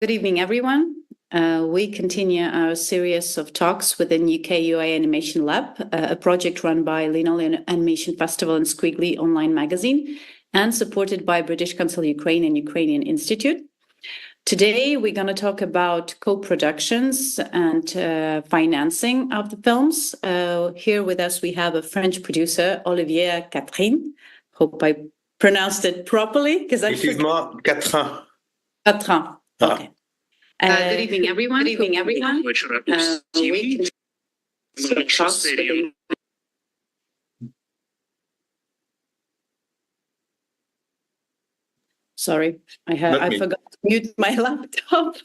Good evening, everyone. We continue our series of talks within UK UI Animation Lab, a project run by Linoleum Animation Festival and Squiggly online magazine, and supported by British Council Ukraine and Ukrainian Institute. Today, we're going to talk about co-productions and financing of the films. Here with us, we have a French producer, Olivier Catherin. Hope I pronounced it properly. It is more Catherin. Catherin. Okay. Good evening, everyone. Good evening, everyone. Sorry, I forgot to mute my laptop.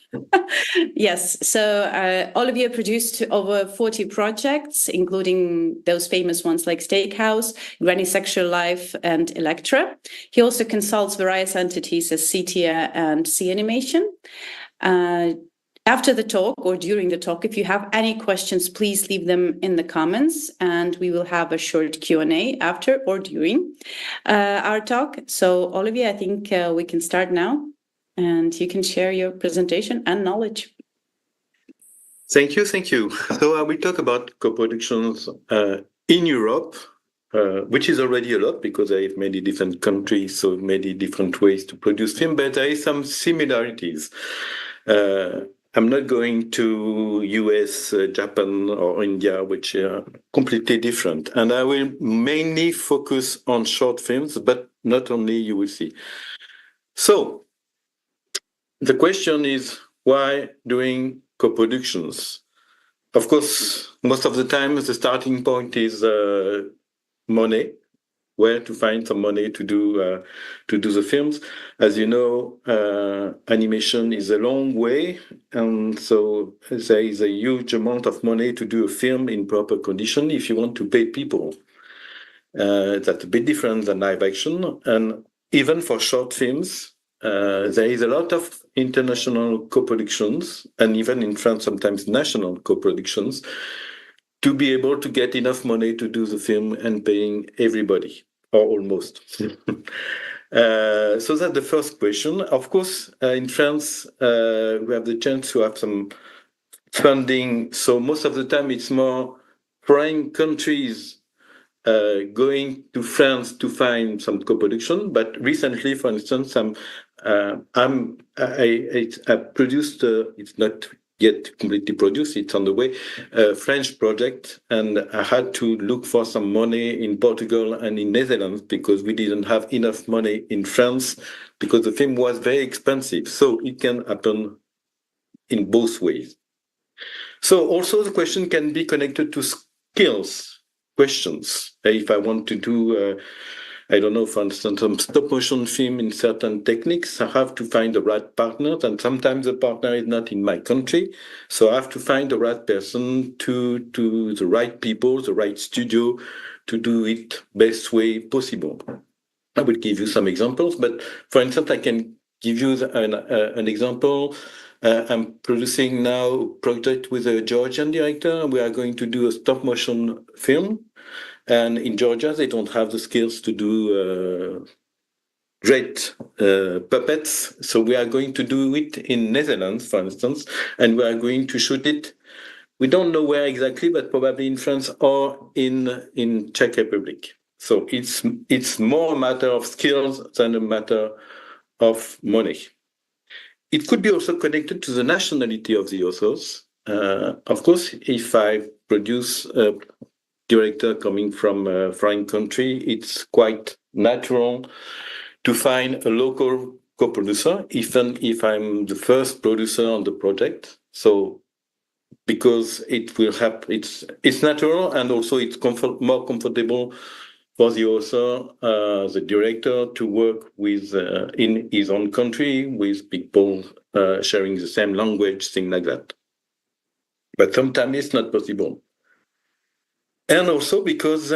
Yes, so Olivier produced over 40 projects, including those famous ones like Steakhouse, Granny Sexual Life, and Electra. He also consults various entities as CITIA and CEE Animation. After the talk or during the talk, if you have any questions, please leave them in the comments and we will have a short Q&A after or during our talk. So Olivier, I think we can start now and you can share your presentation and knowledge. Thank you. So I will talk about co-productions in Europe, which is already a lot because I have many different countries, so many different ways to produce film, but there is some similarities. I'm not going to US, Japan, or India, which are completely different. And I will mainly focus on short films, but not only, you will see. So the question is, why doing co-productions? Of course, most of the time, the starting point is money. Where to find some money to do the films. As you know, animation is a long way, and so there is a huge amount of money to do a film in proper condition if you want to pay people. That's a bit different than live action, and even for short films, there is a lot of international co-productions, and even in France, sometimes national co-productions, to be able to get enough money to do the film and paying everybody, or almost. So that's the first question. Of course, in France, we have the chance to have some funding. So most of the time, it's more foreign countries going to France to find some co-production. But recently, for instance, I produced, it's not yet completely produced, it's on the way, a French project, and I had to look for some money in Portugal and in Netherlands because we didn't have enough money in France because the film was very expensive. So it can happen in both ways. So also the question can be connected to skills questions. If I want to do I don't know, for instance, some stop-motion film in certain techniques, I have to find the right partner, and sometimes the partner is not in my country, so I have to find the right person to the right people, the right studio, to do it best way possible. I will give you some examples, but for instance, I can give you an example. I'm producing now a project with a Georgian director, and we are going to do a stop-motion film. And in Georgia, they don't have the skills to do great puppets. So we are going to do it in Netherlands, for instance, and we are going to shoot it. We don't know where exactly, but probably in France or in Czech Republic. So it's more a matter of skills than a matter of money. It could be also connected to the nationality of the authors. Of course, if I produce a director coming from a foreign country, it's quite natural to find a local co-producer, even if I'm the first producer on the project. So, because it will have, it's natural, and also it's more comfortable for the author, the director, to work with in his own country with people sharing the same language, things like that. But sometimes it's not possible. And also because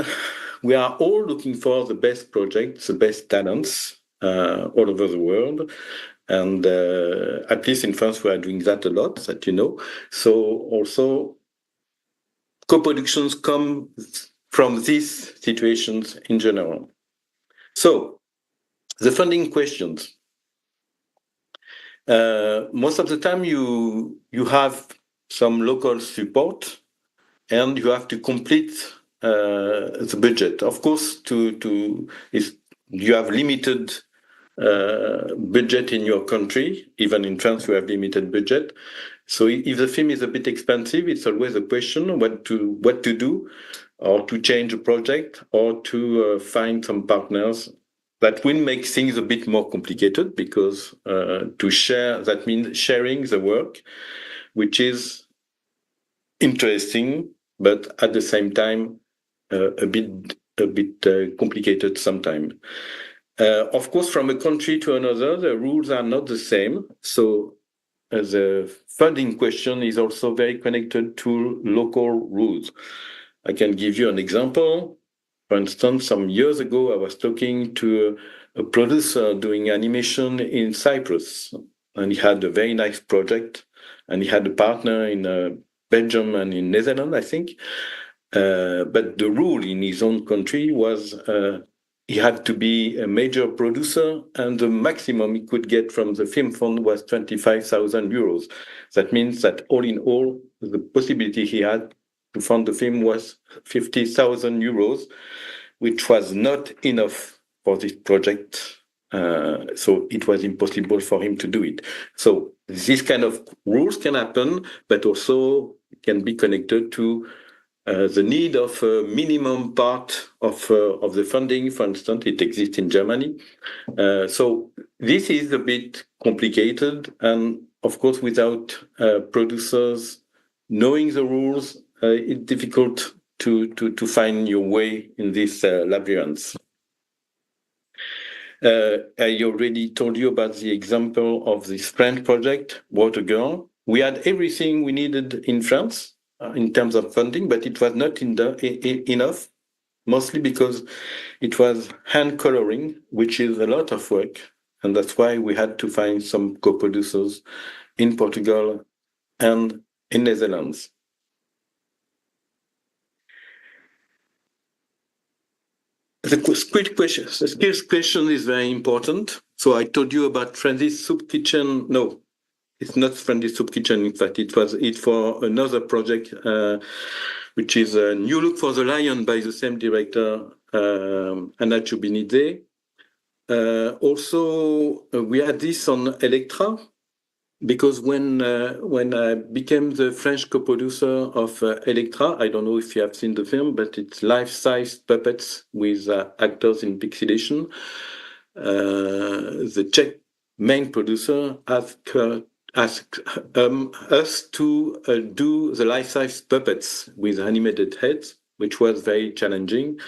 we are all looking for the best projects, the best talents all over the world. And at least in France, we are doing that a lot, that you know. So also co-productions come from these situations in general. So the funding questions. most of the time you have some local support, and you have to complete the budget. Of course, you have limited budget in your country. Even in France, you have limited budget. So if the film is a bit expensive, it's always a question what to do, or to change a project, or to find some partners. That will make things a bit more complicated, because to share, that means sharing the work, which is interesting, but at the same time a bit complicated sometimes. Of course, from a country to another, the rules are not the same. So the funding question is also very connected to local rules. I can give you an example. For instance, some years ago, I was talking to a producer doing animation in Cyprus, and he had a very nice project, and he had a partner in Belgium and in Netherlands, I think. But the rule in his own country was he had to be a major producer, and the maximum he could get from the film fund was 25,000 euros. That means that all in all, the possibility he had to fund the film was 50,000 euros, which was not enough for this project. So it was impossible for him to do it. So this kind of rules can happen, but also can be connected to the need of a minimum part of the funding. For instance, it exists in Germany. So this is a bit complicated, and of course, without producers knowing the rules, it's difficult to find your way in this labyrinth. I already told you about the example of this French project, Water Girl. We had everything we needed in France in terms of funding, but it was not enough, mostly because it was hand coloring, which is a lot of work. And that's why we had to find some co-producers in Portugal and in Netherlands. The skills question is very important. So I told you about Francis Soup Kitchen. No, it's not Francis Soup Kitchen. In fact, it's for another project, which is a New Look for the Lion by the same director, Anna Chubinidze. Also, we had this on Electra, because when I became the French co-producer of Electra, I don't know if you have seen the film, but it's life-size puppets with actors in pixelation. The Czech main producer asked us to do the life-size puppets with animated heads, which was very challenging.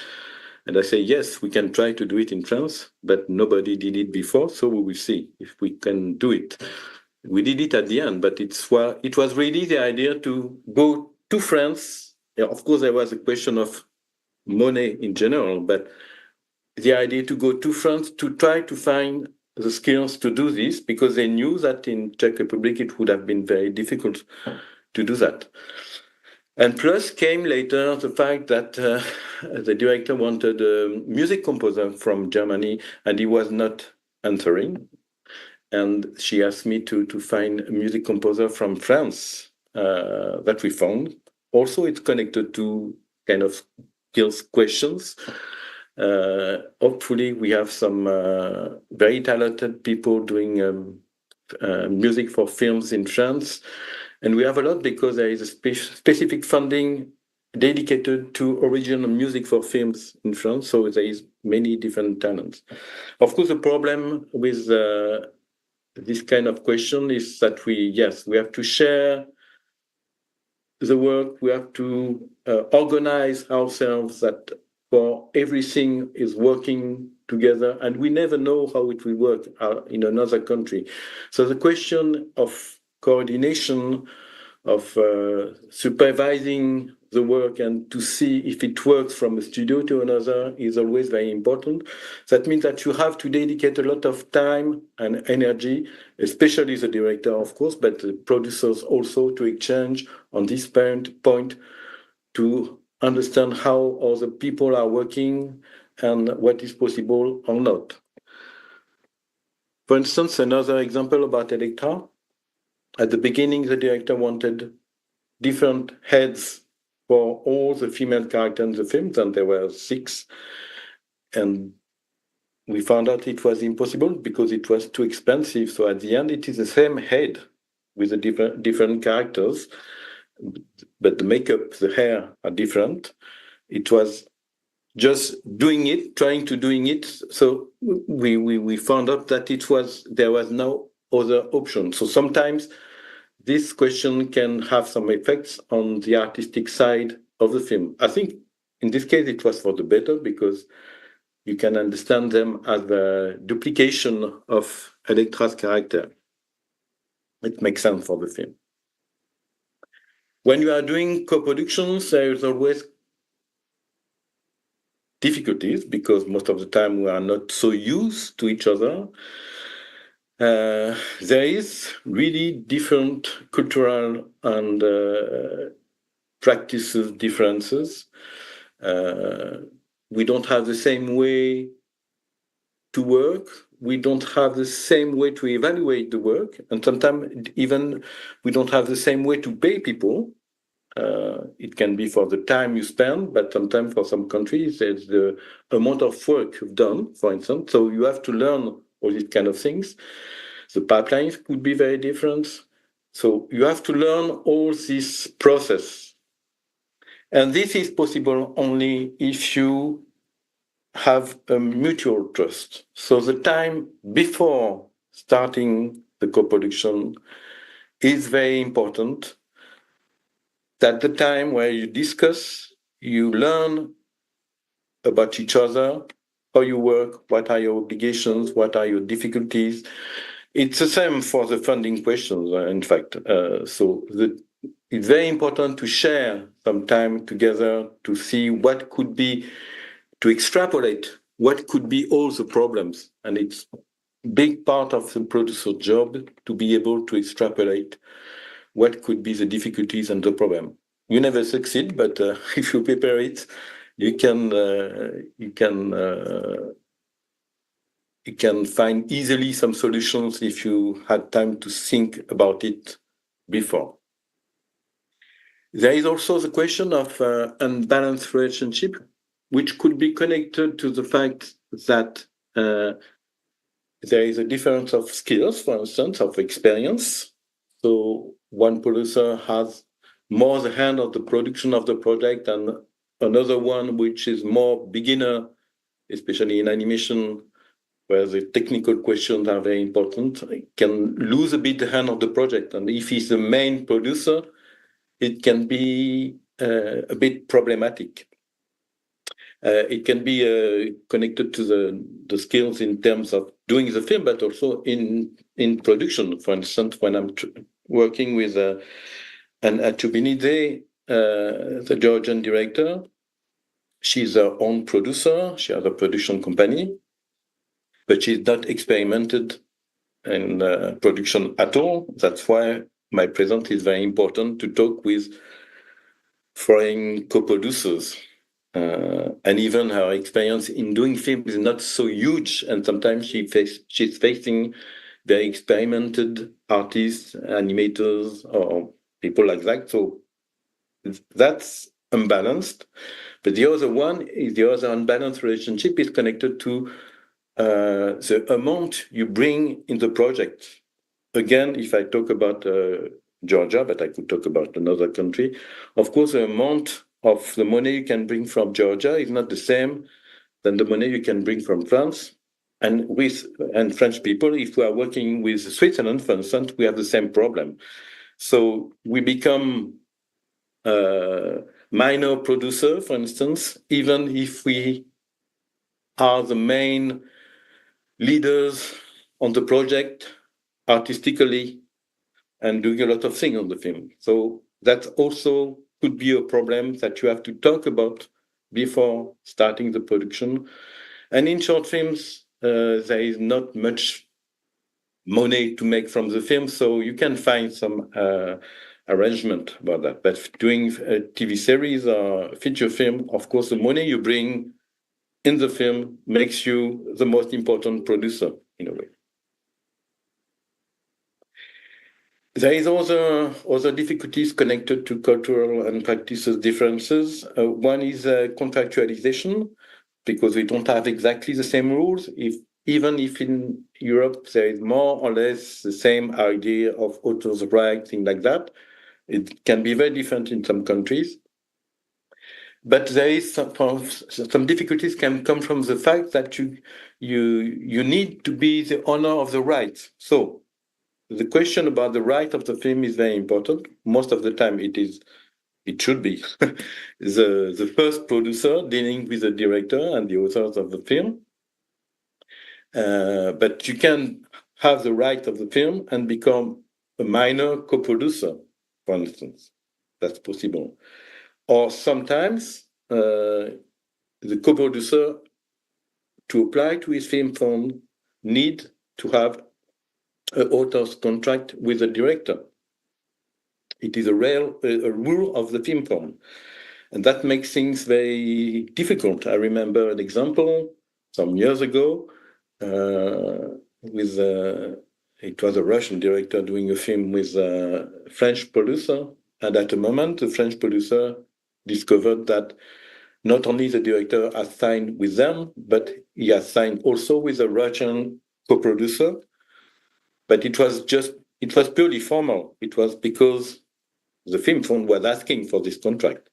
And I say, yes, we can try to do it in France, but nobody did it before, so we will see if we can do it. We did it at the end, but it was really the idea to go to France. Yeah, of course, there was a question of money in general, but the idea to go to France to try to find the skills to do this, because they knew that in Czech Republic it would have been very difficult to do that. And plus came later the fact that the director wanted a music composer from Germany, and he was not answering. And she asked me to find a music composer from France that we found. Also, it's connected to kind of skills questions. Hopefully, we have some very talented people doing music for films in France. And we have a lot because there is a specific funding dedicated to original music for films in France. So there is many different talents. Of course, the problem with this kind of question is that we have to share the work. We have to organize ourselves that for everything is working together, and we never know how it will work in another country. So the question of coordination, of supervising the work and to see if it works from a studio to another is always very important. That means that you have to dedicate a lot of time and energy, especially the director, of course, but the producers also, to exchange on this point to understand how other people are working and what is possible or not. For instance, another example about Electra. At the beginning, the director wanted different heads for all the female characters in the film, and there were 6. And we found out it was impossible because it was too expensive. So at the end, it is the same head with the different characters, but the makeup, the hair are different. It was just trying to doing it. So we found out that there was no other option. So sometimes this question can have some effects on the artistic side of the film. I think in this case it was for the better because you can understand them as a duplication of Electra's character. It makes sense for the film. When you are doing co-productions, there is always difficulties because most of the time we are not so used to each other. There is really different cultural and practices differences. We don't have the same way to work. We don't have the same way to evaluate the work. And sometimes even we don't have the same way to pay people. It can be for the time you spend, but sometimes for some countries, there's the amount of work you've done, for instance. So you have to learn all these kind of things. The pipelines could be very different. So you have to learn all this process. And this is possible only if you have a mutual trust. So the time before starting the co-production is very important. At the time where you discuss, you learn about each other, how you work, what are your obligations, what are your difficulties. It's the same for the funding questions, in fact. It's very important to share some time together to see what could be, to extrapolate what could be all the problems. And it's a big part of the producer's job to be able to extrapolate what could be the difficulties and the problem. You never succeed, but if you prepare it, you can find easily some solutions if you had time to think about it before. There is also the question of unbalanced relationship, which could be connected to the fact that there is a difference of skills, for instance, of experience. So one producer has more the hand of the production of the project and another one which is more beginner, especially in animation, where the technical questions are very important, can lose a bit the hand of the project. And if he's the main producer, it can be a bit problematic. It can be connected to the skills in terms of doing the film, but also in production. For instance, when I'm working with Anne Chubinidze, the Georgian director, she's her own producer. She has a production company, but she's not experimented in production at all. That's why my presence is very important to talk with foreign co-producers. And even her experience in doing films is not so huge, and sometimes she's facing very experimented artists, animators, or people like that. So that's unbalanced. But the other unbalanced relationship is connected to the amount you bring in the project. Again, if I talk about Georgia, but I could talk about another country, of course, the amount of the money you can bring from Georgia is not the same than the money you can bring from France. And French people, if we are working with Switzerland, for instance, we have the same problem. So we become minor producer, for instance, even if we are the main leaders on the project artistically and doing a lot of things on the film. So that also could be a problem that you have to talk about before starting the production. And in short films, there is not much money to make from the film, so you can find some arrangement about that. But doing a TV series or feature film, of course, the money you bring in the film makes you the most important producer in a way. There is other difficulties connected to cultural and practices differences. One is contractualization, because we don't have exactly the same rules. Even if in Europe there is more or less the same idea of authors' rights, things like that, it can be very different in some countries. But there is some difficulties can come from the fact that you need to be the owner of the rights. So the question about the right of the film is very important. Most of the time it should be the first producer dealing with the director and the authors of the film. But you can have the right of the film and become a minor co-producer, for instance. That's possible. Or sometimes the co-producer, to apply to his film fund, need to have an author's contract with the director. It is a rule of the film fund. And that makes things very difficult. I remember an example some years ago with it was a Russian director doing a film with a French producer. And at a moment, the French producer discovered that not only the director has signed with them, but he has signed also with a Russian co-producer. But it was purely formal. It was because the film fund was asking for this contract.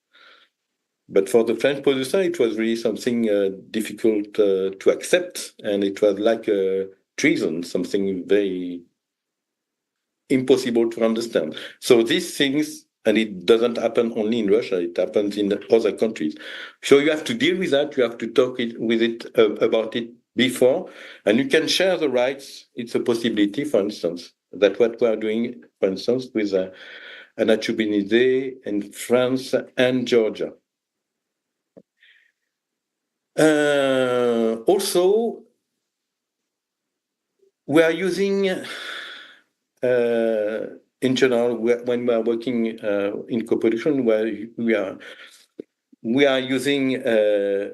But for the French producer, it was really something difficult to accept. And it was like a treason, something very impossible to understand. So these things, and it doesn't happen only in Russia, it happens in other countries. So you have to deal with that. You have to talk about it before. And you can share the rights. It's a possibility, for instance. That's what we are doing, for instance, with Anna Chubinidze in France and Georgia. Also, we are using, in general, when we are working in co-production, where we are using a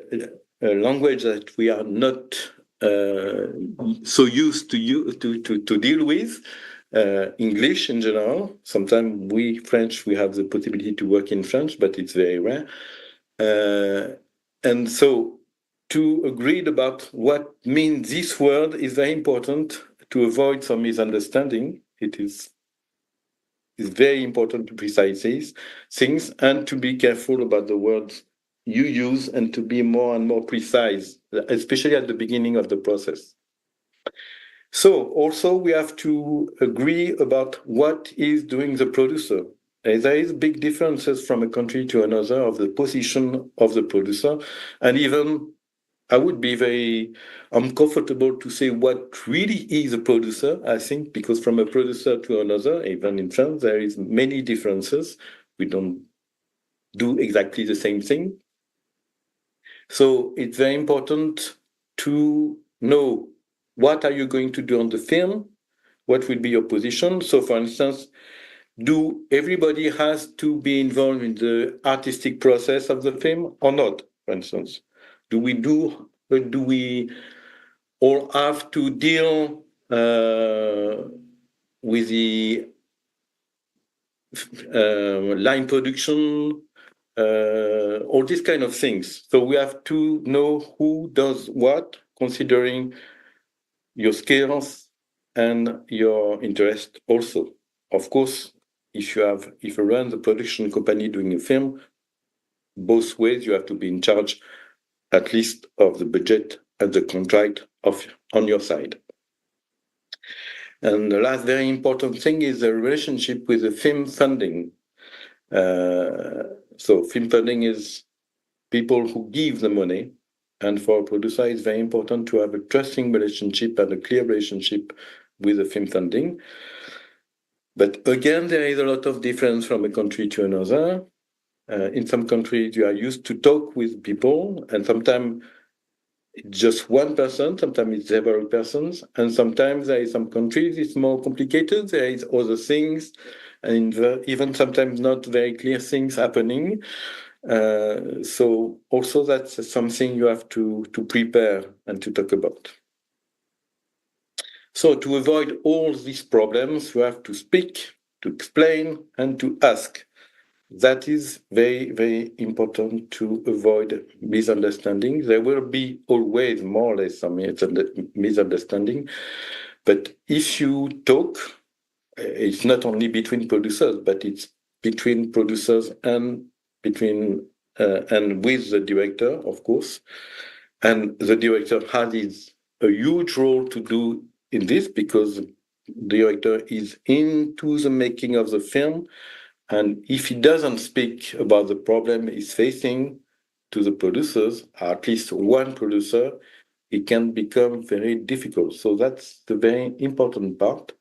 language that we are not so used to deal with. English in general. Sometimes we French, we have the possibility to work in French, but it's very rare. And so to agree about what means this word is very important to avoid some misunderstanding. It's very important to precise these things and to be careful about the words you use and to be more and more precise, especially at the beginning of the process. So also we have to agree about what is doing the producer. There is big differences from a country to another of the position of the producer. And even I would be very uncomfortable to say what really is a producer, I think, because from a producer to another, even in France, there is many differences. We don't do exactly the same thing. So it's very important to know what are you going to do on the film, what will be your position. So for instance, do everybody has to be involved in the artistic process of the film or not, for instance? Do we all have to deal with the line production, all these kind of things? So we have to know who does what, considering your skills and your interest also. Of course, if you run the production company doing a film, both ways you have to be in charge at least of the budget and the contract on your side. And the last very important thing is the relationship with the film funding. So film funding is people who give the money. And for a producer, it's very important to have a trusting relationship and a clear relationship with the film funding. But again, there is a lot of difference from a country to another. In some countries, you are used to talk with people, and sometimes it's just one person, sometimes it's several persons, and sometimes there is some countries it's more complicated. There is other things, and even sometimes not very clear things happening. So also that's something you have to prepare and to talk about. So to avoid all these problems, you have to speak to explain, and to ask. That is very, very important to avoid misunderstanding. There will be always more or less some misunderstanding, but if you talk, it's not only between producers, but it's between producers and and with the director, of course. And the director has a huge role to do in this, because the director is into the making of the film. And if he doesn't speak about the problem he's facing to the producers, at least one producer, it can become very difficult. So that's the very important part.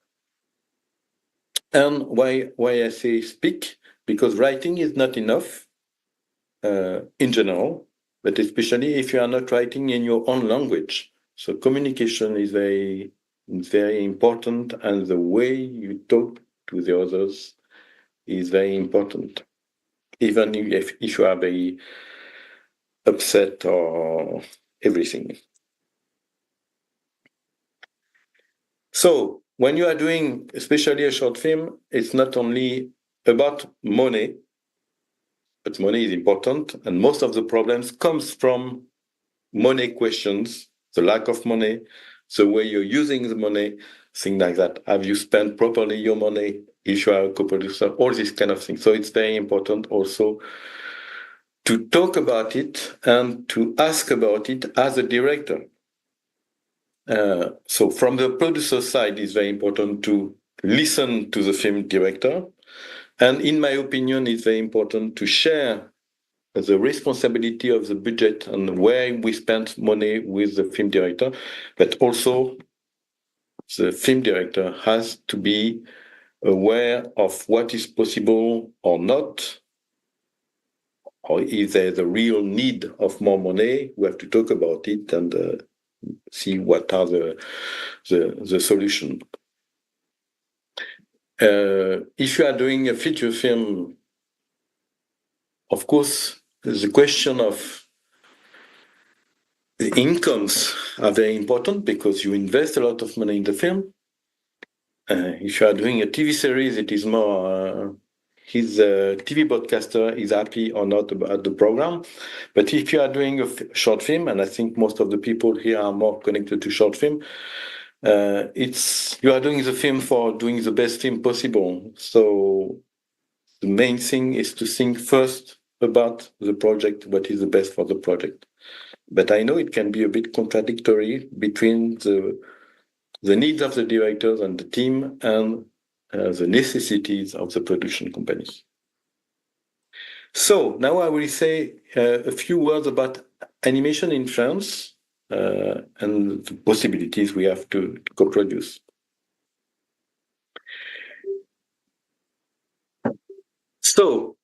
And why I say speak, because writing is not enough in general, but especially if you are not writing in your own language. So communication is very important, and the way you talk to the others is very important, even if you are very upset or everything. So when you are doing, especially a short film, it's not only about money, but money is important, and most of the problems comes from money questions, the lack of money, the way you're using the money, things like that. Have you spent properly your money if you are a co-producer? All these kind of things. So it's very important also to talk about it and to ask about it as a director. So from the producer side, it's very important to listen to the film director. And in my opinion, it's very important to share the responsibility of the budget and where we spend money with the film director, but also the film director has to be aware of what is possible or not, or if there's a real need of more money. We have to talk about it and see what are the solution. If you are doing a feature film, of course, the question of the incomes are very important, because you invest a lot of money in the film. If you are doing a TV series, it is more his TV broadcaster is happy or not about the program. But if you are doing a short film, and I think most of the people here are more connected to short film, you are doing the film for doing the best film possible. So the main thing is to think first about the project, what is the best for the project. But I know it can be a bit contradictory between the needs of the directors and the team and the necessities of the production companies. So now I will say a few words about animation in France and the possibilities we have to co-produce. So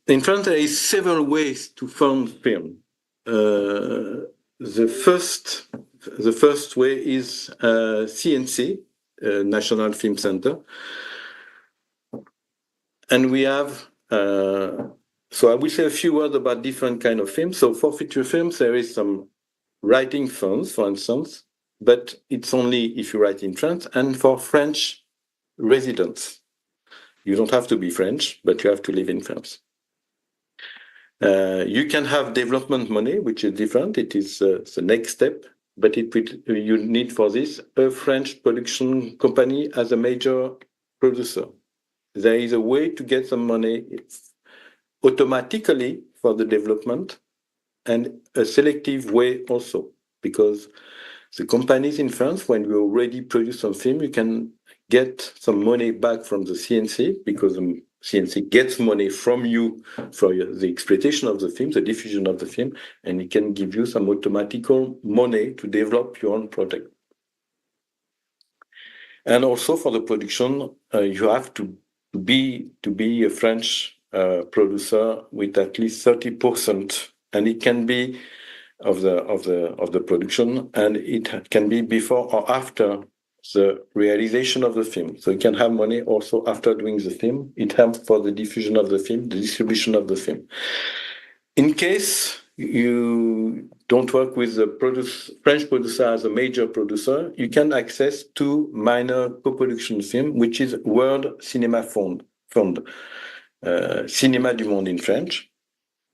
in France, there is several ways to fund film. The first way is CNC, National Film Center. And we have, so I will say a few words about different kind of films. So for feature films, there is some writing funds, for instance, but it's only if you write in France and for French residents. You don't have to be French, but you have to live in France. You can have development money, which is different. It is the next step, but you need for this a French production company as a major producer. There is a way to get some money automatically for the development, and a selective way also, because the companies in France, when you already produce some film, you can get some money back from the CNC, because the CNC gets money from you for the exploitation of the film, the diffusion of the film, and it can give you some automatical money to develop your own project. And also for the production, you have to be a French producer with at least 30%, and it can be of the production, and it can be before or after the realization of the film. So you can have money also after doing the film. It helps for the diffusion of the film, the distribution of the film. In case you don't work with the French producer as a major producer, you can access to minor co-production film, which is World Cinema Fund, Cinéma du Monde in French.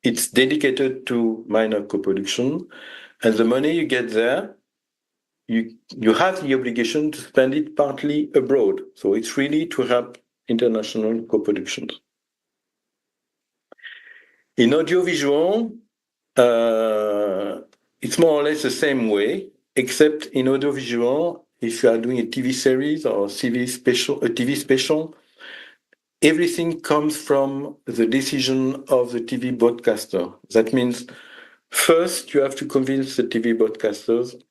It's dedicated to minor co-production, and the money you get there, you have the obligation to spend it partly abroad. So it's really to help international co-productions. In audiovisual, it's more or less the same way, except in audiovisual, if you are doing a TV series or a TV special, everything comes from the decision of the TV broadcaster. That means first you have to convince the TV broadcasters,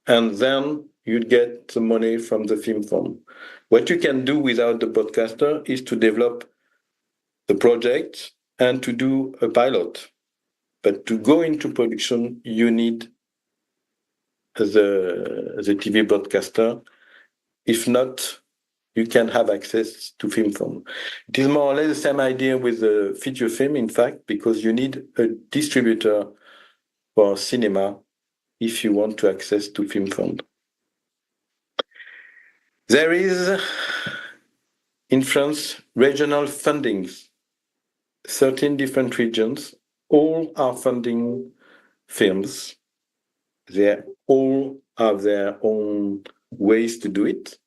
and then you get the money from the film fund. What you can do without the broadcaster is to develop the project and to do a pilot. But to go into production, you need the TV broadcaster. If not, you can have access to film fund. It is more or less the same idea with the feature film, in fact, because you need a distributor for cinema if you want to access to film fund. There is, in France, regional fundings, 13 different regions, all are funding films. They all have their own ways to do it,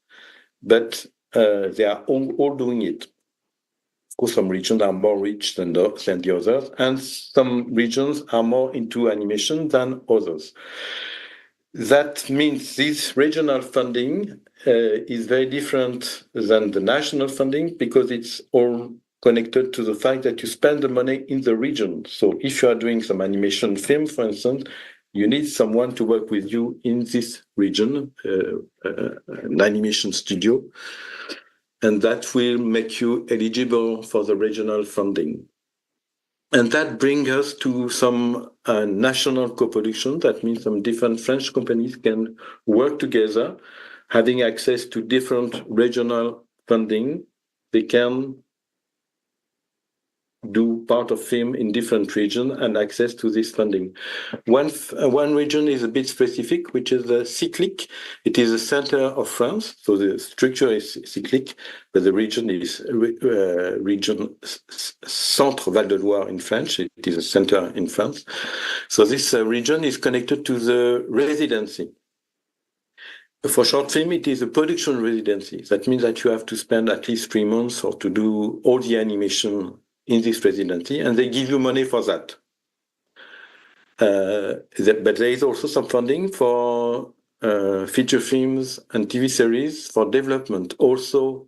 but they are all doing it. Of course, some regions are more rich than the others, and some regions are more into animation than others. That means this regional funding is very different than the national funding because it's all connected to the fact that you spend the money in the region. So if you are doing some animation film, for instance, you need someone to work with you in this region, an animation studio, and that will make you eligible for the regional funding. And that brings us to some national co-production. That means some different French companies can work together, having access to different regional funding. They can do part of film in different regions and access to this funding. One region is a bit specific, which is the cyclic. It is the center of France, so the structure is cyclic, but the region is region Centre Val de Loire in French. It is a center in France. So this region is connected to the residency. For short film, it is a production residency. That means that you have to spend at least 3 months or to do all the animation in this residency, and they give you money for that. But there is also some funding for feature films and TV series for development, also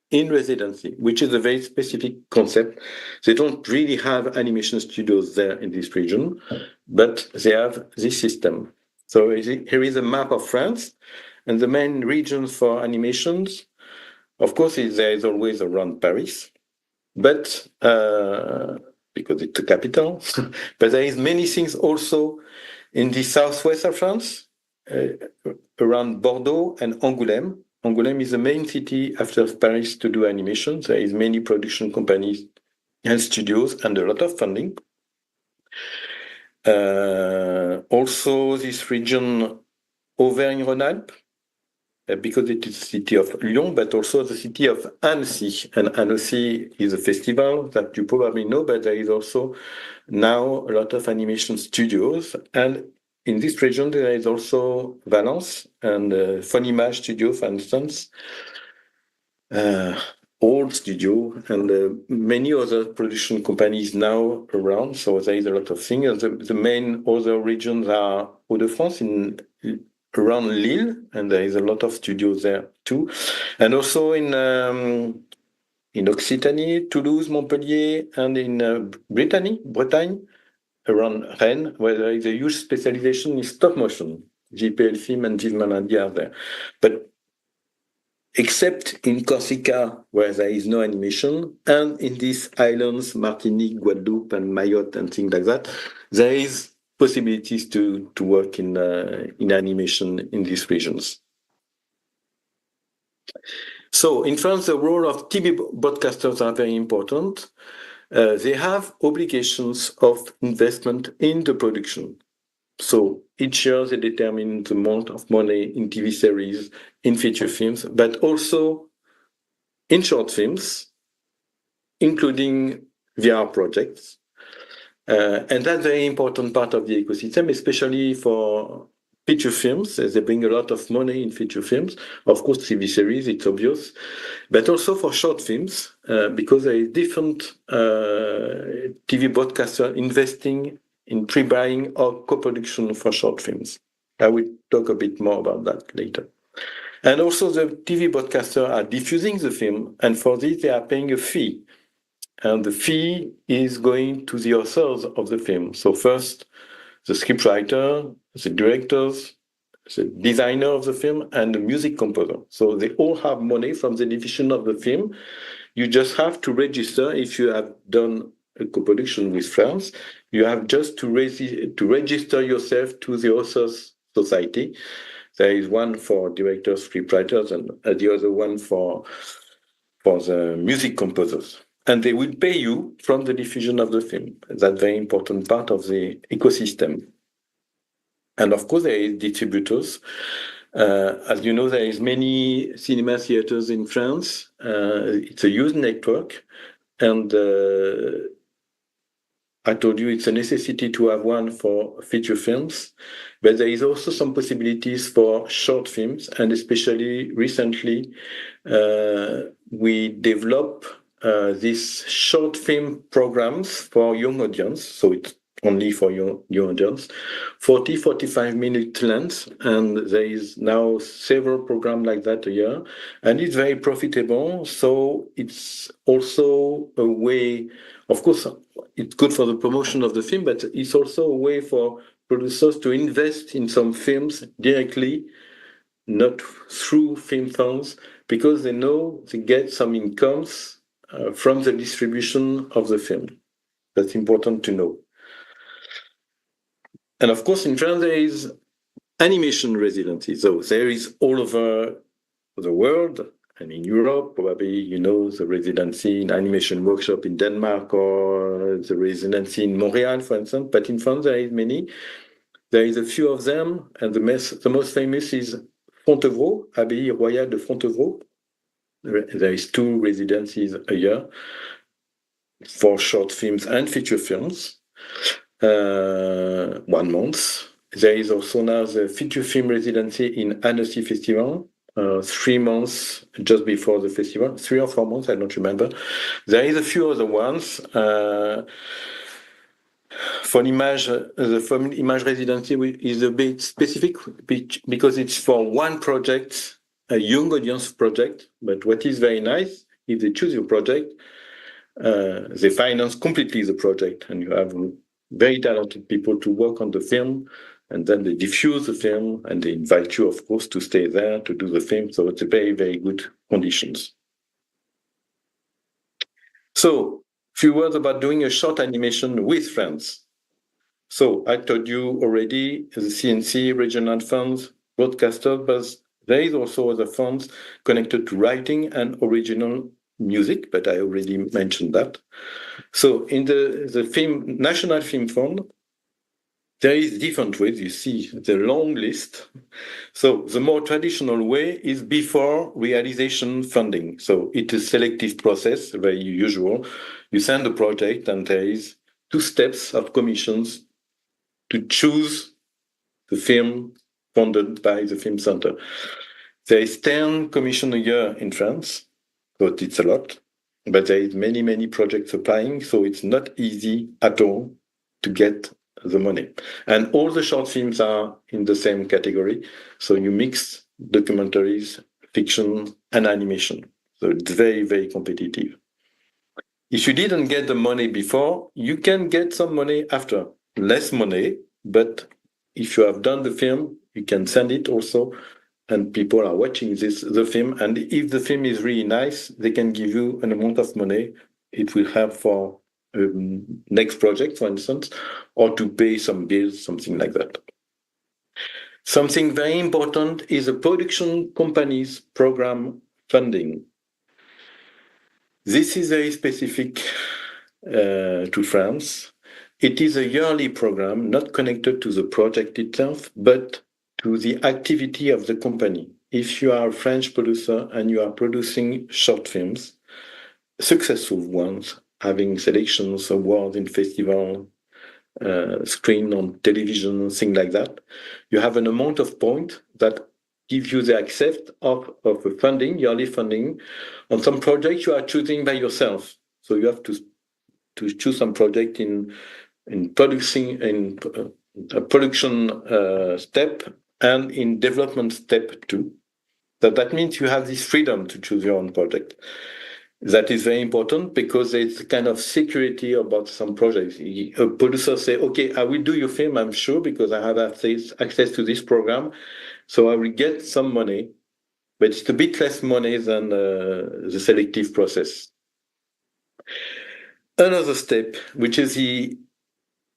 in residency, which is a very specific concept. They don't really have animation studios there in this region, but they have this system. So here is a map of France, and the main regions for animations, of course, there is always around Paris, but because it's the capital, but there is many things also in the southwest of France, around Bordeaux and Angoulême. Angoulême is the main city after Paris to do animation. There is many production companies and studios and a lot of funding. Also, this region, Auvergne-Rhône-Alpes, because it is the city of Lyon, but also the city of Annecy. And Annecy is a festival that you probably know, but there is also now a lot of animation studios. And in this region, there is also Valence and Fonimage Studio, for instance, old studio, and many other production companies now around. So there is a lot of things. The main other regions are Hauts-de-France around Lille, and there is a lot of studios there too. And also in Occitanie, Toulouse, Montpellier, and in Bretagne, around Rennes, where there is a huge specialization in stop motion. JPL Film and Gilles Malindi are there. But except in Corsica, where there is no animation, and in these islands, Martinique, Guadeloupe, and Mayotte, and things like that, there is possibilities to work in animation in these regions. So in France, the role of TV broadcasters are very important. They have obligations of investment in the production. So each year they determine the amount of money in TV series, in feature films, but also in short films, including VR projects. And that's a very important part of the ecosystem, especially for feature films, as they bring a lot of money in feature films. Of course, TV series, it's obvious, but also for short films, because there is different TV broadcaster investing in pre-buying or co-production for short films. I will talk a bit more about that later. And also the TV broadcasters are diffusing the film, and for this they are paying a fee. And the fee is going to the authors of the film. So first, the scriptwriter, the directors, the designer of the film, and the music composer. So they all have money from the diffusion of the film. You just have to register if you have done a co-production with France. You have just to register yourself to the Authors Society. There is one for directors, scriptwriters, and the other one for the music composers. And they will pay you from the diffusion of the film. That's a very important part of the ecosystem. And of course, there is distributors. As you know, there is many cinema theaters in France. It's a huge network. And I told you it's a necessity to have one for feature films. But there is also some possibilities for short films. And especially recently, we develop these short film programs for young audience. So it's only for young audience, 45 minute length. And there is now several programs like that a year. And it's very profitable. So it's also a way, of course, it's good for the promotion of the film, but it's also a way for producers to invest in some films directly, not through film funds, because they know they get some incomes from the distribution of the film. That's important to know. And of course, in France, there is animation residency. So there is all over the world, and in Europe, probably you know the residency in animation workshop in Denmark or the residency in Montreal, for instance. But in France, there is many. There is a few of them, and the most famous is Fontevraud, Abbaye Royale de Fontevraud. There is 2 residencies a year for short films and feature films, 1 month. There is also now the feature film residency in Annecy Festival, 3 months just before the festival, 3 or 4 months, I don't remember. There is a few other ones. For Image, the Image residency is a bit specific because it's for one project, a young audience project. But what is very nice, if they choose your project, they finance completely the project, and you have very talented people to work on the film, and then they diffuse the film, and they invite you, of course, to stay there to do the film. So it's a very, very good conditions. So, a few words about doing a short animation with France. So I told you already, the CNC, regional funds, broadcasters, but there is also other funds connected to writing and original music, but I already mentioned that. So in the National Film Fund, there is different ways. You see the long list. So the more traditional way is before realization funding. So it's a selective process, very usual. You send a project and there is 2 steps of commissions to choose the film funded by the Film Center. There is 10 commissions a year in France, so it's a lot, but there is many, many projects applying, so it's not easy at all to get the money. And all the short films are in the same category, so you mix documentaries, fiction, and animation. So it's very, very competitive. If you didn't get the money before, you can get some money after. Less money, but if you have done the film, you can send it also, and people are watching the film. And if the film is really nice, they can give you an amount of money. It will help for next project, for instance, or to pay some bills, something like that. Something very important is a production company's program funding. This is very specific to France. It is a yearly program, not connected to the project itself, but to the activity of the company. If you are a French producer and you are producing short films, successful ones, having selections, awards in festival, screen on television, things like that, you have an amount of points that give you the access of a funding, yearly funding, on some projects you are choosing by yourself. So you have to choose some project in producing in a production step and in development step too. That means you have this freedom to choose your own project. That is very important because it's kind of security about some projects. A producer say, okay, I will do your film, I'm sure, because I have access to this program. So I will get some money, but it's a bit less money than the selective process. Another step, which is the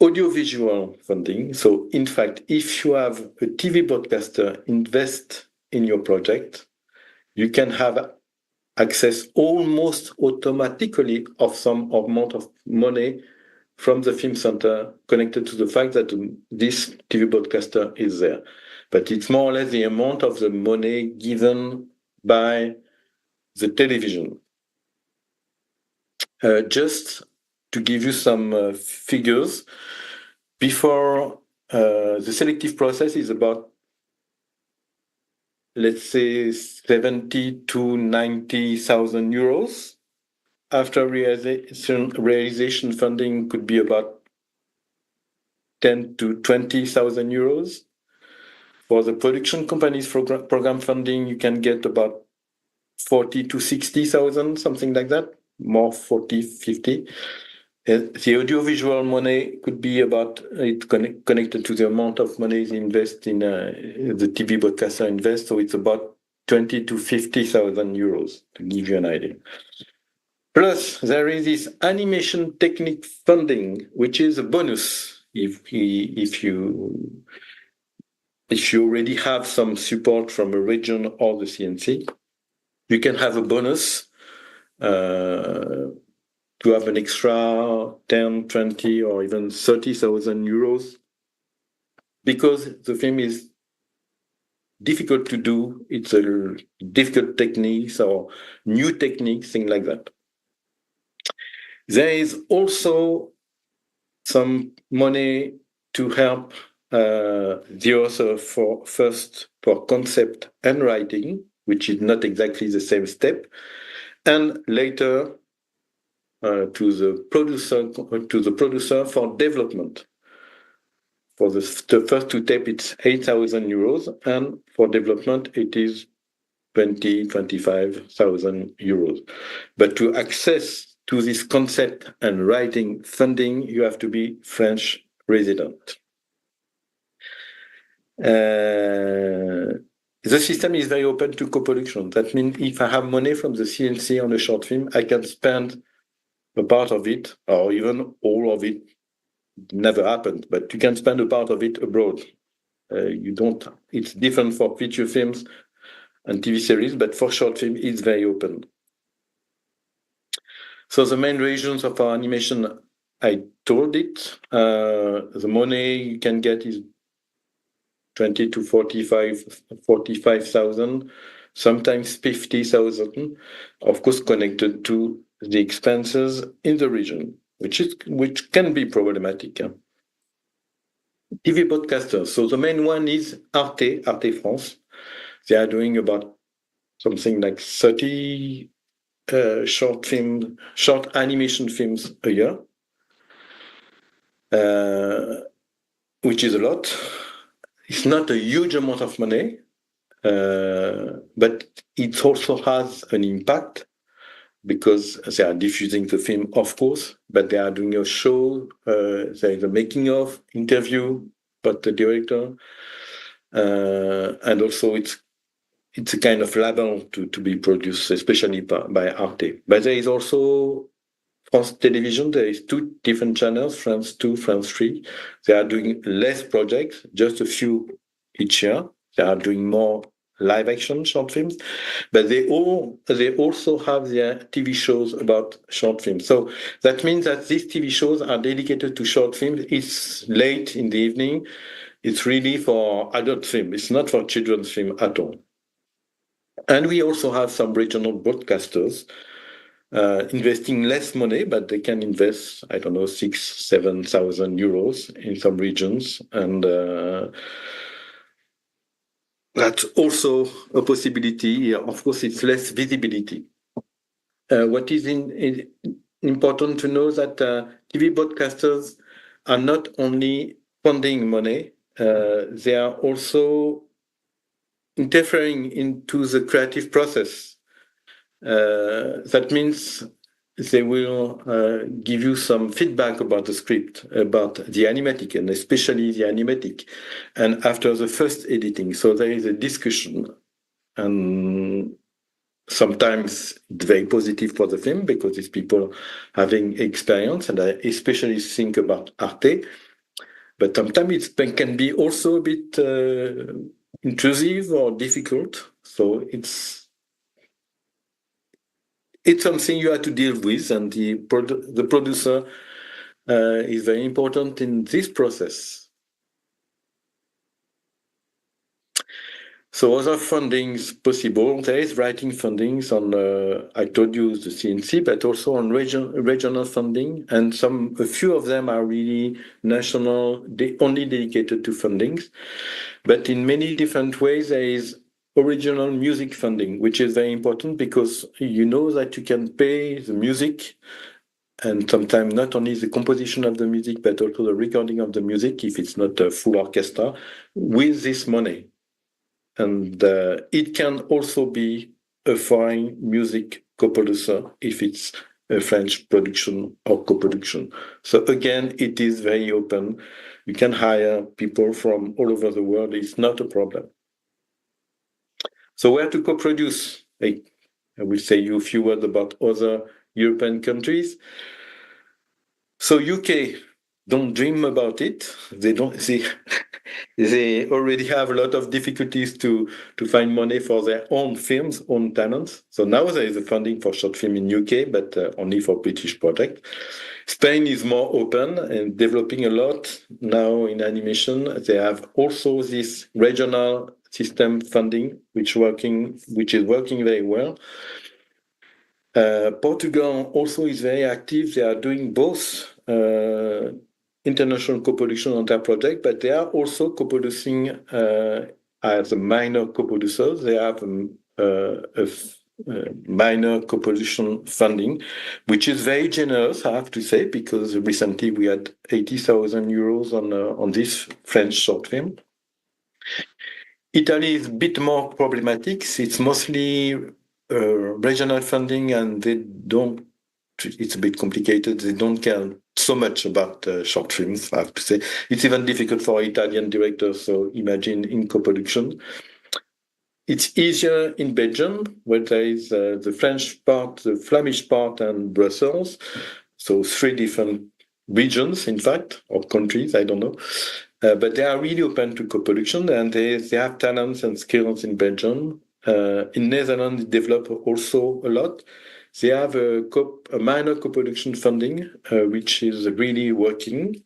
audiovisual funding. So in fact, if you have a TV broadcaster invest in your project, you can have access almost automatically of some amount of money from the film center connected to the fact that this TV broadcaster is there. But it's more or less the amount of the money given by the television. Just to give you some figures, before the selective process is about, let's say, 70 to 90,000 euros. After realization funding could be about 10 to 20,000 euros. For the production company's program funding, you can get about 40 to 60,000, something like that, more 40, 50. The audiovisual money could be about, it's connected to the amount of money they invest in the TV broadcaster invest, so it's about 20 to 50,000 euros, to give you an idea. Plus, there is this animation technique funding, which is a bonus if you already have some support from a region or the CNC. You can have a bonus to have an extra 10, 20, or even 30,000 euros because the film is difficult to do. It's a difficult techniques or new techniques, things like that. There is also some money to help the author for concept and writing, which is not exactly the same step, and later to the producer for development. For the first two steps, it's 8,000 euros, and for development, it is 25,000 euros. But to access to this concept and writing funding, you have to be French resident. The system is very open to co-production. That means if I have money from the CNC on a short film, I can spend a part of it, or even all of it. Never happened, but you can spend a part of it abroad. It's different for feature films and TV series, but for short film, it's very open. So the main regions of our animation, I told it. The money you can get is 20 to 45,000, sometimes 50,000, of course, connected to the expenses in the region, which can be problematic. TV broadcasters. So the main one is Arte France. They are doing about something like 30 short animation films a year, which is a lot. It's not a huge amount of money, but it also has an impact because they are diffusing the film, of course, but they are doing a show, there is a making of interview about the director, and also it's a kind of label to be produced, especially by Arte. But there is also France Television. There is two different channels, France 2, France 3. They are doing less projects, just a few each year. They are doing more live action short films, but they also have their TV shows about short films. So that means that these TV shows are dedicated to short films. It's late in the evening. It's really for adult film. It's not for children's film at all. And we also have some regional broadcasters investing less money, but they can invest, I don't know, 6,000-7,000 euros in some regions. And that's also a possibility. Of course, it's less visibility. What is important to know that TV broadcasters are not only funding money, they are also interfering into the creative process. That means they will give you some feedback about the script, about the animatic, and especially the animatic, and after the first editing. So there is a discussion, and sometimes it's very positive for the film because it's people having experience, and I especially think about Arte. But sometimes it can be also a bit intrusive or difficult. So it's something you have to deal with, and the producer is very important in this process. So other fundings possible. There is writing fundings on, I told you, the CNC, but also on regional funding, and a few of them are really national, only dedicated to fundings. But in many different ways, there is original music funding, which is very important because you know that you can pay the music, and sometimes not only the composition of the music, but also the recording of the music, if it's not a full orchestra, with this money. And it can also be a foreign music co-producer if it's a French production or co-production. So again, it is very open. You can hire people from all over the world. It's not a problem. So where to co-produce? I will say you a few words about other European countries. So UK, don't dream about it. They already have a lot of difficulties to find money for their own films, own talents. So now there is a funding for short film in UK, but only for British projects. Spain is more open and developing a lot now in animation. They have also this regional system funding, which is working very well. Portugal also is very active. They are doing both international co-production on their project, but they are also co-producing as a minor co-producers. They have a minor co-production funding, which is very generous, I have to say, because recently we had 80,000 euros on this French short film. Italy is a bit more problematic. It's mostly regional funding, and it's a bit complicated. They don't care so much about short films, I have to say. It's even difficult for Italian directors, so imagine in co-production. It's easier in Belgium, where there is the French part, the Flemish part, and Brussels. So 3 different regions, in fact, or countries, I don't know. But they are really open to co-production, and they have talents and skills in Belgium. In Netherlands, they develop also a lot. They have a minor co-production funding, which is really working.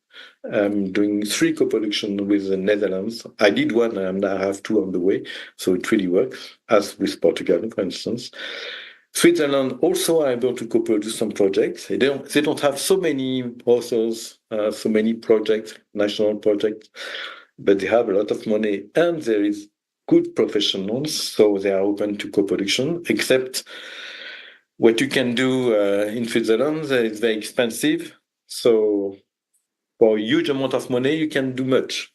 I'm doing 3 co-production with the Netherlands. I did 1, and I have 2 on the way. So it really works, as with Portugal, for instance. Switzerland also are able to co-produce some projects. They don't have so many authors, so many projects, national projects, but they have a lot of money, and there is good professionals, so they are open to co-production, except what you can do in Switzerland is very expensive. So for a huge amount of money, you can do much.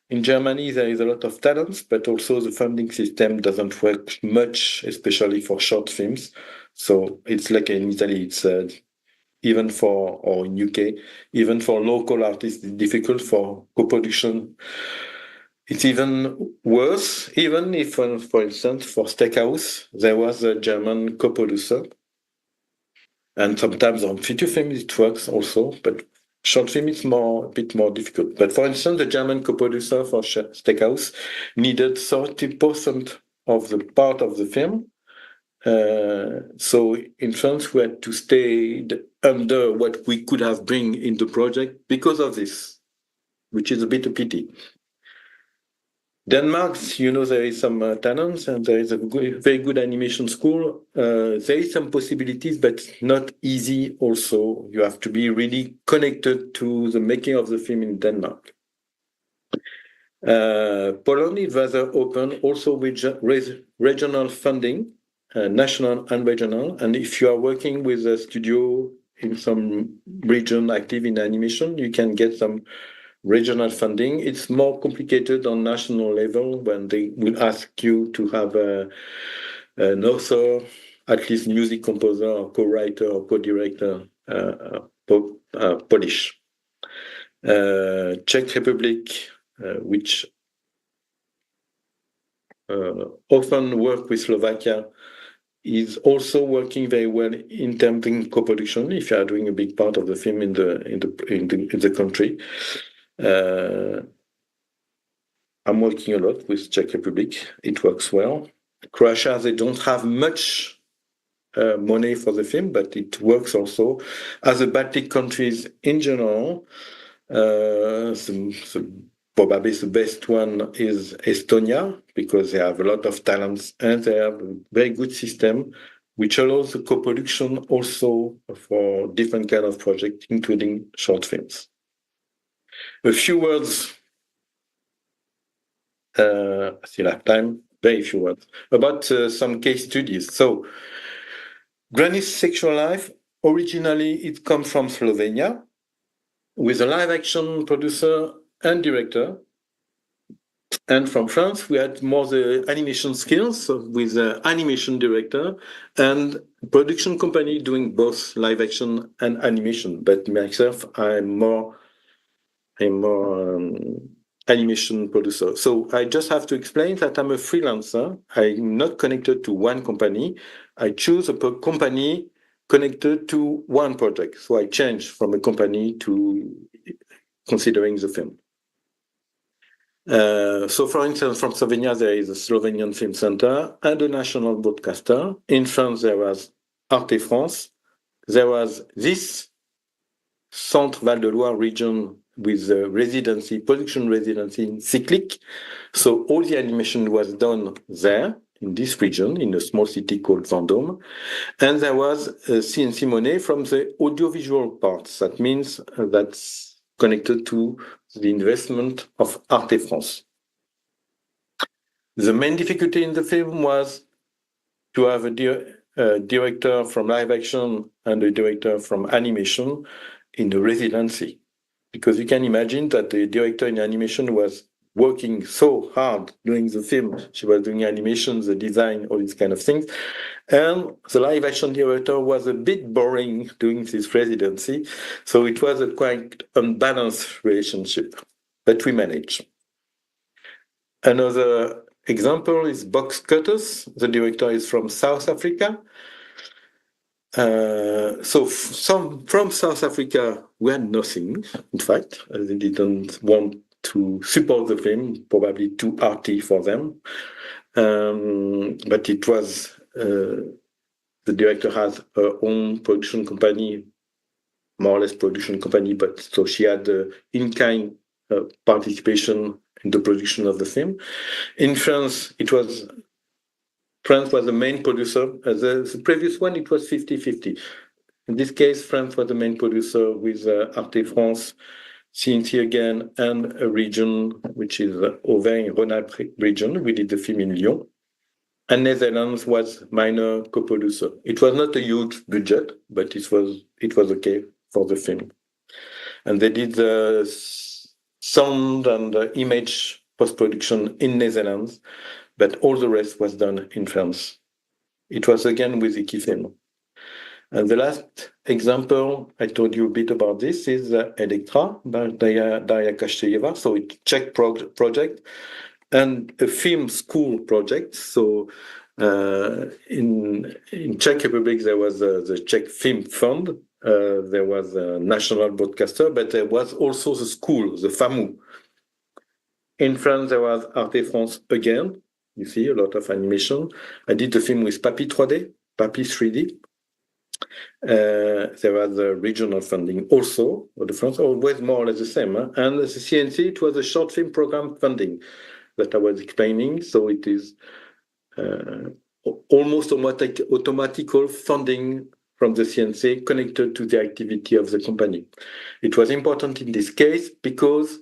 In Germany, there is a lot of talents, but also the funding system doesn't work much, especially for short films. So it's like in Italy, it's or in UK, even for local artists, it's difficult for co-production. It's even worse, even if, for instance, for Steakhouse, there was a German co-producer. And sometimes on feature films it works also, but Short film is a bit more difficult. But for instance, the German co-producer for Steakhouse needed 30% of the part of the film. So in France, we had to stay under what we could have bring in the project because of this, which is a bit a pity. Denmark, there is some talents and there is a very good animation school. There is some possibilities, but not easy also. You have to be really connected to the making of the film in Denmark. Poland is rather open also with regional funding, national and regional. And if you are working with a studio in some region active in animation, you can get some regional funding. It's more complicated on national level when they will ask you to have an author, at least music composer or co-writer or co-director, Polish. Czech Republic, which often work with Slovakia, is also working very well in terms of co-production. If you are doing a big part of the film in the country, I'm working a lot with Czech Republic. It works well. Croatia, they don't have much money for the film, but it works also. As the Baltic countries in general, probably the best one is Estonia, because they have a lot of talents and they have a very good system, which allows the co-production also for different kind of projects, including short films. A few words, I still have time, very few words, about some case studies. So, Granny's sexual life, originally it comes from Slovenia, with a live action producer and director. And from France, we had more the animation skills with an animation director and production company doing both live action and animation. But myself, I'm more animation producer. So I just have to explain that I'm a freelancer. I'm not connected to one company. I choose a company connected to one project. So I change from a company to considering the film. So, for instance, from Slovenia, there is a Slovenian Film Center and a national broadcaster. In France, there was Hauts-de-France. There was this Centre Val de Loire region with a production residency in Cyclic. So all the animation was done there, in this region, in a small city called Vendôme. And there was CNC Monet from the audiovisual parts. That means that's connected to the investment of Arte-France. The main difficulty in the film was to have a director from live action and a director from animation in the residency. Because you can imagine that the director in animation was working so hard doing the film. She was doing animation, the design, all these kind of things. And the live action director was a bit boring doing this residency. So it was a quite unbalanced relationship, but we managed. Another example is Box Cutters. The director is from South Africa. From South Africa, we had nothing, in fact. They didn't want to support the film, probably too arty for them. But it was, the director has her own production company, more or less production company, but so she had in-kind participation in the production of the film. In France, France was the main producer. The previous one, it was 50-50. In this case, France was the main producer with Arte-France, CITIA again, and a region, which is Auvergne-Rhône-Alpes region. We did the film in Lyon. And Netherlands was minor co-producer. It was not a huge budget, but it was okay for the film. And they did the sound and image post-production in Netherlands, but all the rest was done in France. It was again with Iki Film. And the last example, I told you a bit about this, is Electra by Daria Kashcheyeva. So it's a Czech project and a film school project. So in Czech Republic, there was the Czech Film Fund, there was a national broadcaster, but there was also the school, the FAMU. In France, there was Arte-France again. You see, a lot of animation. I did the film with Papy 3D, Papy 3D. There was a regional funding also, or the France, always more or less the same. Huh? And the CNC, it was a short film program funding that I was explaining. So it is almost automatical funding from the CNC connected to the activity of the company. It was important in this case because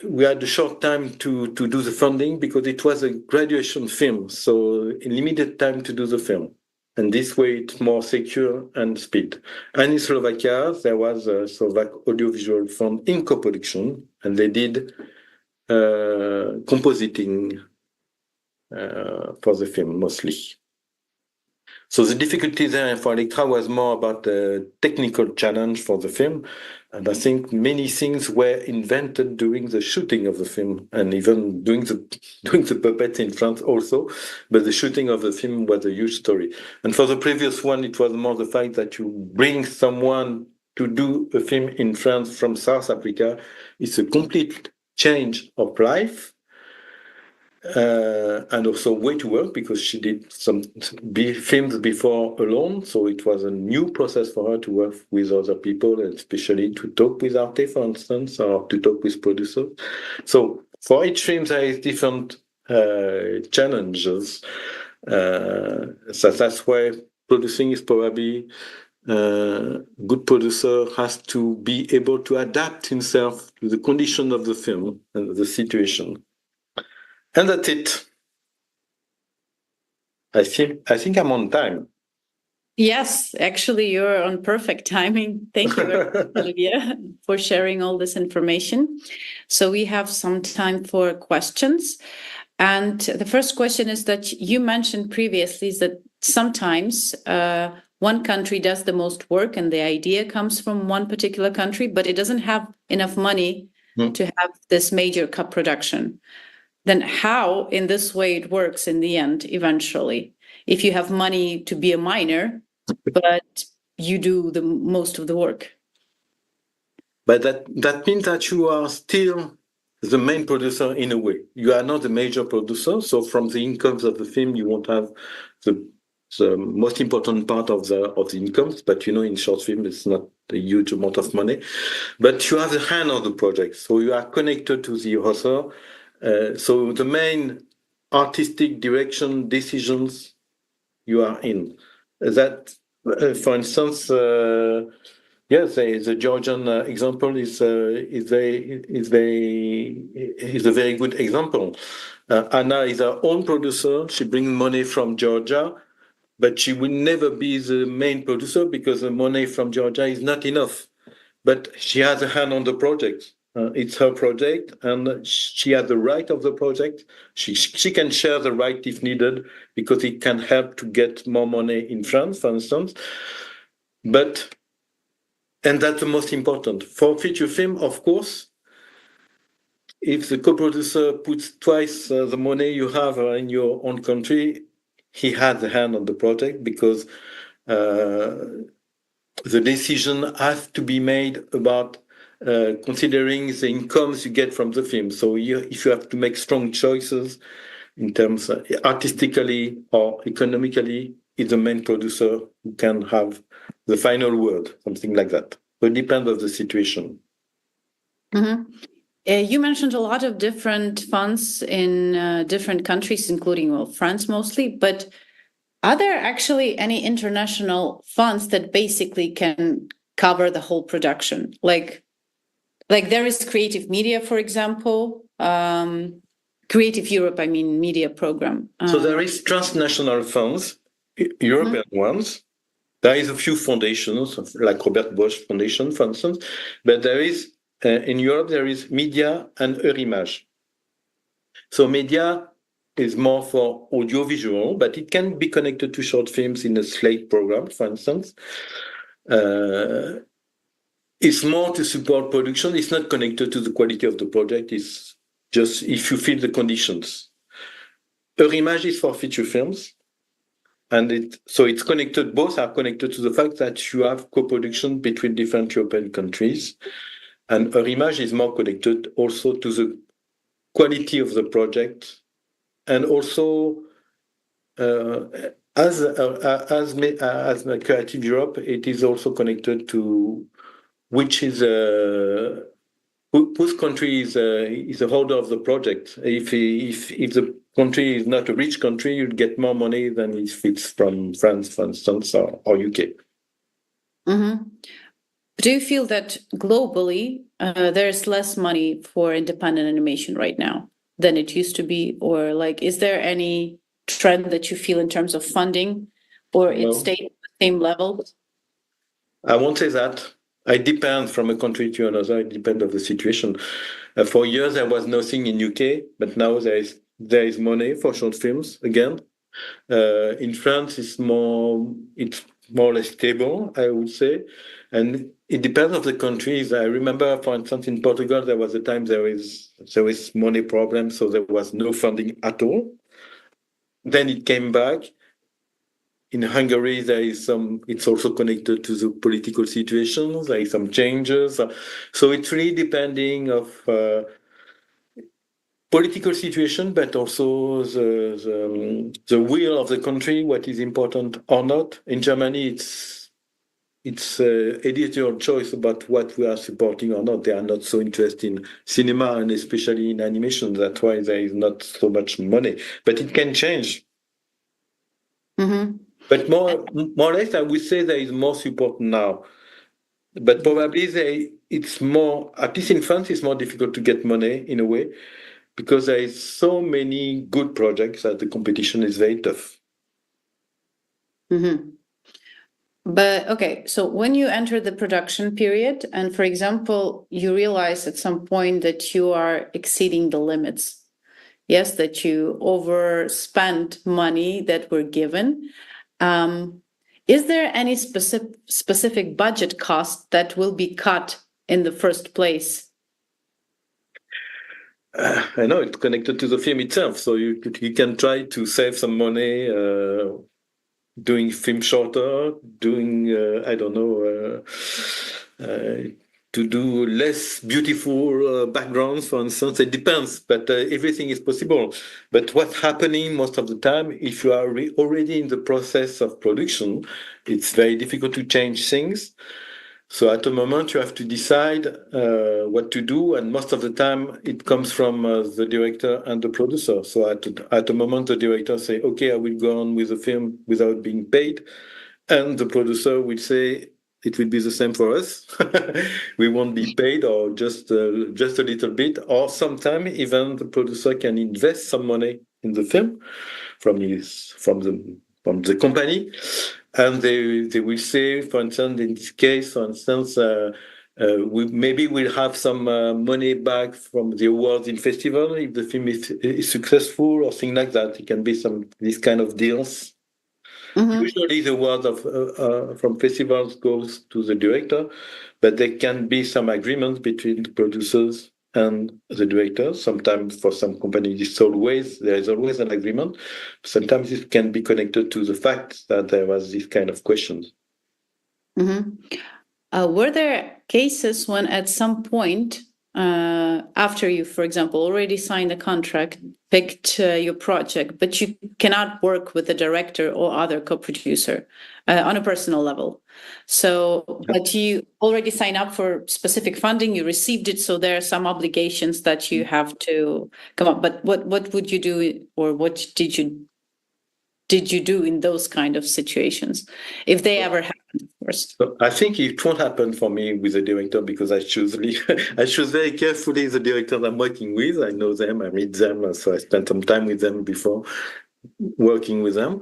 we had a short time to do the funding because it was a graduation film, so limited time to do the film. And this way it's more secure and speed. And in Slovakia, there was a Slovak Audiovisual Fund in co-production, and they did compositing for the film mostly. So the difficulty there for Electra was more about the technical challenge for the film. And I think many things were invented during the shooting of the film and even doing the puppets in France also. But the shooting of the film was a huge story. And for the previous one, it was more the fact that you bring someone to do a film in France from South Africa. It's a complete change of life. And also way to work because she did some films before alone, so it was a new process for her to work with other people, and especially to talk with Arte, for instance, or to talk with producers. So for each film there is different challenges. So that's why producing is probably good producer has to be able to adapt himself to the condition of the film and the situation. And that's it. I think I'm on time. Yes, actually, you're on perfect timing. Thank you very much, Olivier, for sharing all this information. So we have some time for questions. And the first question is that you mentioned previously is that sometimes one country does the most work and the idea comes from one particular country, but it doesn't have enough money to have this major co-production. Then how in this way it works in the end, eventually, if you have money to be a minor, but you do the most of the work? But that means that you are still the main producer in a way. You are not the major producer. So from the incomes of the film, you won't have the most important part of the incomes. But in short film, it's not a huge amount of money. But you have the hand on the project. So you are connected to the author. So the main artistic direction decisions you are in. That, for instance, yes, the Georgian example is a very good example. Anna is her own producer. She brings money from Georgia, but she will never be the main producer because the money from Georgia is not enough. But she has a hand on the project. It's her project, and she has the right of the project. She can share the right if needed because it can help to get more money in France, for instance. And that's the most important. For feature film, of course, if the co-producer puts twice the money you have in your own country, he has a hand on the project because the decision has to be made about considering the incomes you get from the film. So if you have to make strong choices in terms artistically or economically, it's the main producer who can have the final word, something like that. So it depends on the situation. Mm-hmm. You mentioned a lot of different funds in different countries, including France mostly, but are there actually any international funds that basically can cover the whole production? Like there is Creative Media, for example, Creative Europe, media program. So there is transnational funds, European ones. There is a few foundations, like Robert Bosch Foundation, for instance, but there is, in Europe, there is Media and Eurimage. So Media is more for audiovisual, but it can be connected to short films in a slate program, for instance. It's more to support production. It's not connected to the quality of the project. It's just if you feel the conditions. Eurimage is for feature films. And so it's connected, both are connected to the fact that you have co-production between different European countries. And our image is more connected also to the quality of the project. And also, as a Creative Europe, it is also connected to which is whose country is the holder of the project. If the country is not a rich country, you'll get more money than if it's from France, for instance, or UK. Mm-hmm. Do you feel that globally there's less money for independent animation right now than it used to be? Or like, is there any trend that you feel in terms of funding, or it stayed at the same level? I won't say that. It depends from a country to another. It depends on the situation. For years, there was nothing in UK, but now there is money for short films again. In France, it's more or less stable, I would say. And it depends on the countries. I remember, for instance, in Portugal, there was a time there is money problem, so there was no funding at all. Then it came back. In Hungary, there is it's also connected to the political situation. There is some changes. So it's really depending of political situation, but also the will of the country, what is important or not. In Germany, it's editorial choice about what we are supporting or not. They are not so interested in cinema and especially in animation. That's why there is not so much money. But it can change. Mm-hmm. But more or less, I would say there is more support now. But probably it's more, at least in France, it's more difficult to get money in a way, because there is so many good projects that the competition is very tough. Mm-hmm. But okay, so when you enter the production period, and for example, you realize at some point that you are exceeding the limits, yes, that you overspent money that were given. Is there any specific budget cost that will be cut in the first place? I know it's connected to the film itself, so you can try to save some money doing film shorter, doing I don't know, to do less beautiful backgrounds, for instance. It depends, but everything is possible. But what's happening most of the time, if you are already in the process of production, it's very difficult to change things. So at the moment, you have to decide what to do, and most of the time, it comes from the director and the producer. So at the moment, the director say, "Okay, I will go on with the film without being paid," and the producer will say, "It will be the same for us. We won't be paid, or just a little bit." Or sometimes even the producer can invest some money in the film from the company. And they will say, for instance, in this case, for instance, we'll have some money back from the awards in festival if the film is successful, or things like that. It can be these kind of deals. Mm-hmm. Usually the award from festivals goes to the director, but there can be some agreements between the producers and the director. Sometimes for some companies, there is always an agreement. Sometimes it can be connected to the fact that there was this kind of questions. Mm-hmm. Were there cases when at some point, after you, for example, already signed a contract, picked your project, but you cannot work with the director or other co-producer on a personal level? So, but you already signed up for specific funding, you received it, so there are some obligations that you have to come up. But what would you do, or what did you do in those kind of situations, if they ever happened, of course? So I think it won't happen for me with the director, because I choose very carefully the directors I'm working with. I know them, I meet them, so I spent some time with them before working with them.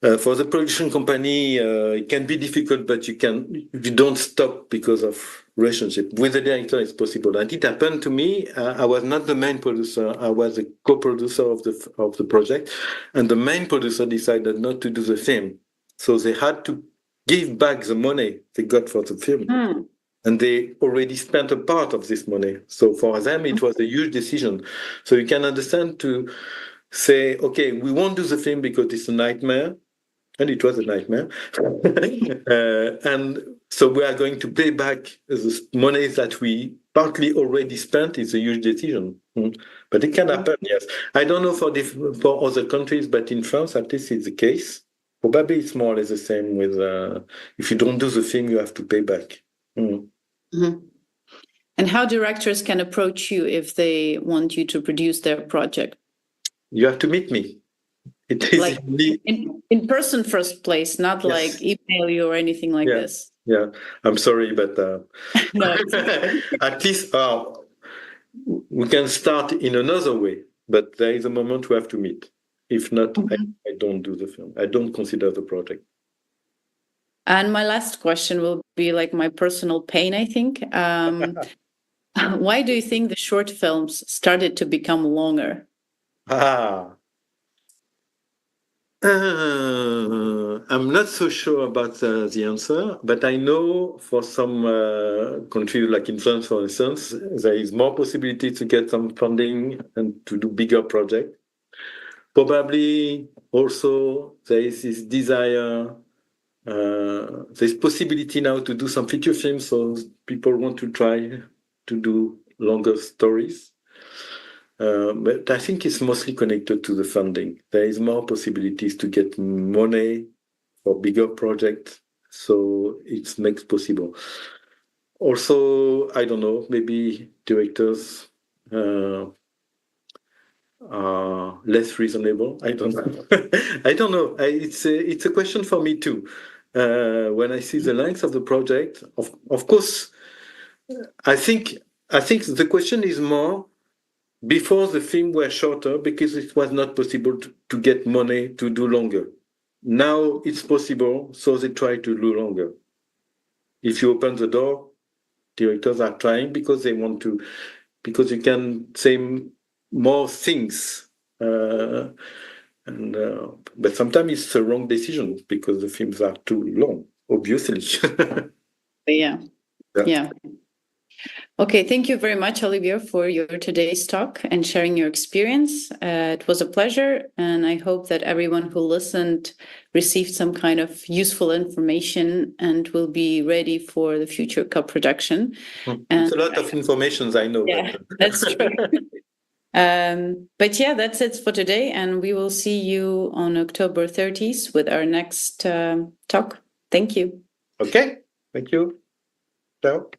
For the production company, it can be difficult, but you don't stop because of relationship. With the director, it's possible. And it happened to me. I was not the main producer. I was a co-producer of the project. And the main producer decided not to do the film. So they had to give back the money they got for the film. Mm. And they already spent a part of this money. So for them, it was a huge decision. So you can understand to say, okay, we won't do the film because it's a nightmare. and it was a nightmare. And so we are going to pay back the money that we partly already spent. It's a huge decision. But it can happen, yes. I don't know for other countries, but in France, at least it's the case. Probably it's more or less the same with if you don't do the film, you have to pay back. Mm-hmm. And how directors can approach you if they want you to produce their project? You have to meet me. It is like in person first place, not yes. like email you or anything like this. Yeah, I'm sorry, but no, at least we can start in another way. But there is a moment we have to meet. If not, I don't do the film. I don't consider the project. And my last question will be like my personal pain, I think. Why do you think the short films started to become longer? I'm not so sure about the answer, but I know for some countries like in France, for instance, there is more possibility to get some funding and to do bigger projects. Probably also there is this desire, there's possibility now to do some feature films, so people want to try to do longer stories. But I think it's mostly connected to the funding. There is more possibilities to get money for bigger projects, so it makes possible. Also, I don't know, maybe directors are less reasonable. I don't know. I don't know. It's a question for me too. When I see the length of the project, of course, I think the question is more. Before the film were shorter because it was not possible to get money to do longer. Now it's possible, so they try to do longer. If you open the door, directors are trying because they want to, because you can say more things. But sometimes it's the wrong decision because the films are too long, obviously. Yeah. Okay, thank you very much, Olivier, for your today's talk and sharing your experience. It was a pleasure, and I hope that everyone who listened received some kind of useful information and will be ready for the future co-production. It's a lot of information, I know. Yeah, that's true. But yeah, that's it for today, and we will see you on October 30th with our next talk. Thank you. Okay, thank you. Ciao.